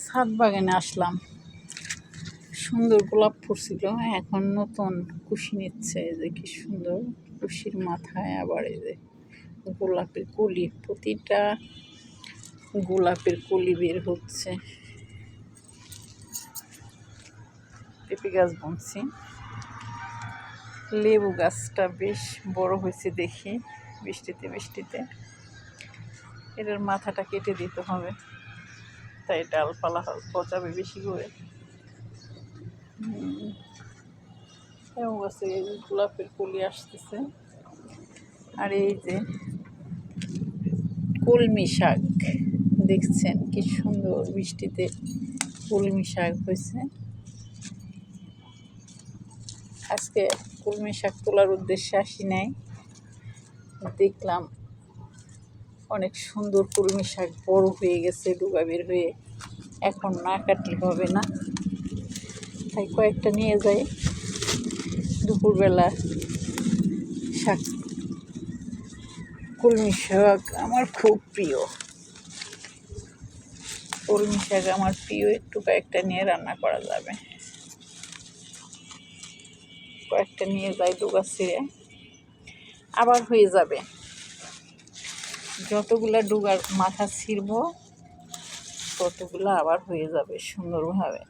ছাদ বাগানে আসলাম। সুন্দর গোলাপ ফুটছিল, এখন নতুন কুশি নিচ্ছে। এই যে কি সুন্দর কুশির মাথায় আবার এই যে গোলাপের কলি, প্রতিটা গোলাপের কলি বের হচ্ছে। পেঁপে গাছ বুনছি, লেবু গাছটা বেশ বড় হয়েছে দেখি বৃষ্টিতে। এটার মাথাটা কেটে দিতে হবে, তাই ডালপালা গজাবে বেশি করে। লেবু গাছে গোলাপের কলি আসতেছে। আর এই যে কলমি শাক দেখছেন কি সুন্দর, বৃষ্টিতে কলমি শাক হয়েছে। আজকে কলমি শাক তোলার উদ্দেশ্যে আসি নাই, দেখলাম অনেক সুন্দর কলমি শাক বড় হয়ে গেছে, ডুগা বের হয়ে, এখন না কাটলে হবে না, তাই কয়েকটা নিয়ে যাই। দুপুরবেলা শাক, কলমি শাক আমার খুব প্রিয়, কলমি শাক আমার প্রিয়। একটু কয়েকটা নিয়ে রান্না করা যাবে। কয়েকটা নিয়ে যাই, ডুগা ছিঁড়ে আবার হয়ে যাবে। যতগুলা ডুগার মাথা ছিঁড়ব ততগুলো আবার হয়ে যাবে সুন্দরভাবে।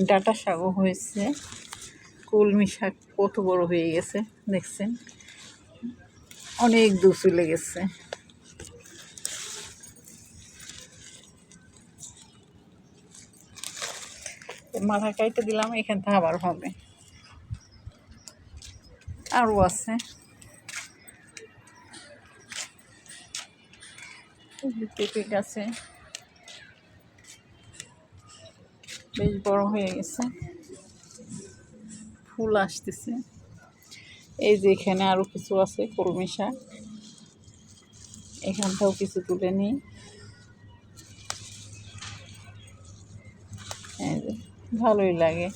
ডাঁটা শাকও হয়েছে, কলমি শাক কত বড় হয়ে গেছে দেখছেন, অনেক দূর চলে গেছে। মাথা কাইটে দিলাম, এখান থেকে আবার হবে, আরও আছে। পেঁপে গাছে বেশ বড় হয়ে গেছে, ফুল আসতেছে। এই যে এখানে আরও কিছু আছে কলমি শাক, এখানটাও কিছু তুলে নিই। এই যে ভালোই লাগে।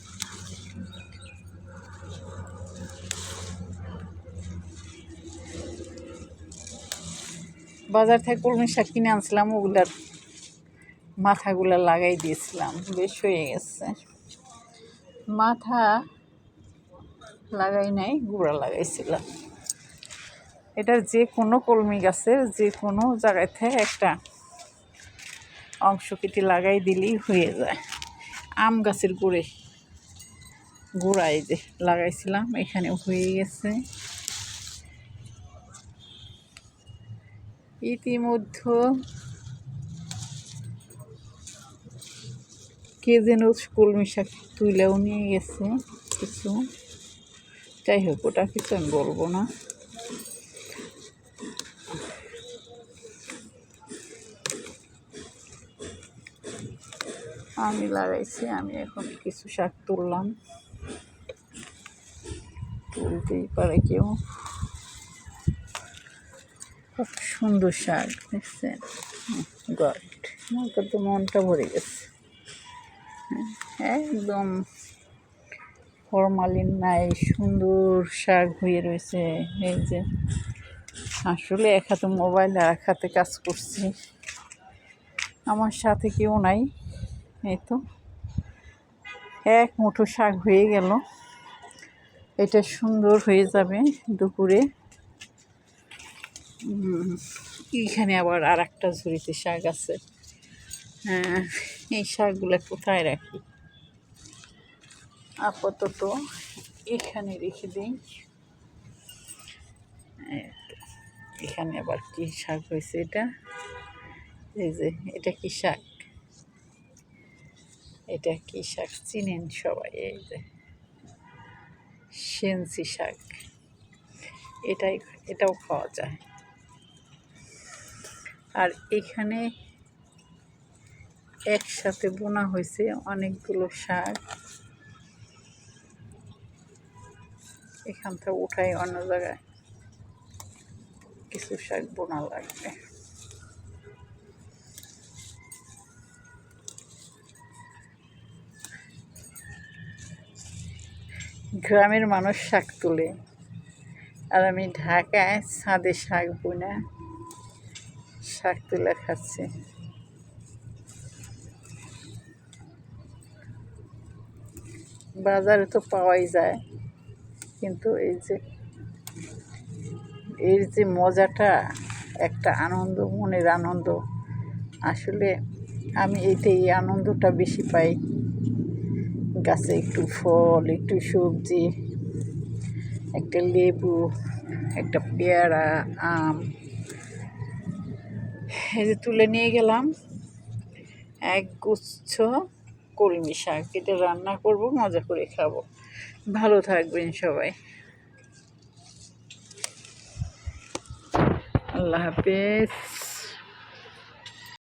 বাজার থেকে কলমি শাক কিনে আনছিলাম, ওগুলার মাথাগুলা লাগাই দিয়েছিলাম, বেশ হয়ে গেছে। মাথা লাগাই নাই, গুঁড়া লাগাইছিলাম। এটার যে কোনো কলমি গাছের যে কোনো জায়গায় থেকে একটা অংশ কেটে লাগাই দিলেই হয়ে যায়। আম গাছের গোড়ায় যে লাগাইছিলাম, এখানেও হয়ে গেছে। ইতিমধ্যে কে যেন কলমি শাক তুইলেও নিয়ে গেছে কিছু, যাই হোক ওটা কিছু আমি বলবো না। আমি লাগাইছি, আমি এখন কিছু শাক তুললাম, তুলতেই পারে কেউ। খুব সুন্দর শাক দেখছেন, গড, আমার তো মনটা ভরে গেছে। একদম ফরমালিন নাই, সুন্দর শাক হয়ে রয়েছে। এই যে আসলে এক হাতে মোবাইল আর এক হাতে কাজ করছি, আমার সাথে কেউ নাই। এই তো এক মুঠো শাক হয়ে গেল, এটা সুন্দর হয়ে যাবে দুপুরে। এইখানে আবার আর একটা ঝুড়িতে শাক আছে। হ্যাঁ, এই শাকগুলো কোথায় রাখি, আপাতত এখানে রেখে দিই। এখানে আবার কি শাক হয়েছে এটা, এই যে এটা কি শাক, এটা কি শাক চিনেন সবাই, এই যে সেঞ্চি শাক, এটাও খাওয়া যায়। আর এখানে একসাথে বোনা হয়েছে অনেকগুলো শাক, এখান থেকে উঠাই অন্য জায়গায় কিছু শাক বোনা লাগবে। গ্রামের মানুষ শাক তোলে, আর আমি ঢাকায় ছাদে শাক বোনা শাক তুলে খাচ্ছি। বাজারে তো পাওয়াই যায়, কিন্তু এর যে মজাটা, একটা আনন্দ, মনের আনন্দ, আসলে আমি এই আনন্দটা বেশি পাই। গাছে একটু ফল, একটু সবজি, একটা লেবু, একটা পেয়ারা, আম, এই যে তুলে নিয়ে গেলাম এক গুচ্ছ কলমি শাক। এটা রান্না করব, মজা করে খাবো। ভালো থাকবেন সবাই। আল্লাহ হাফেজ।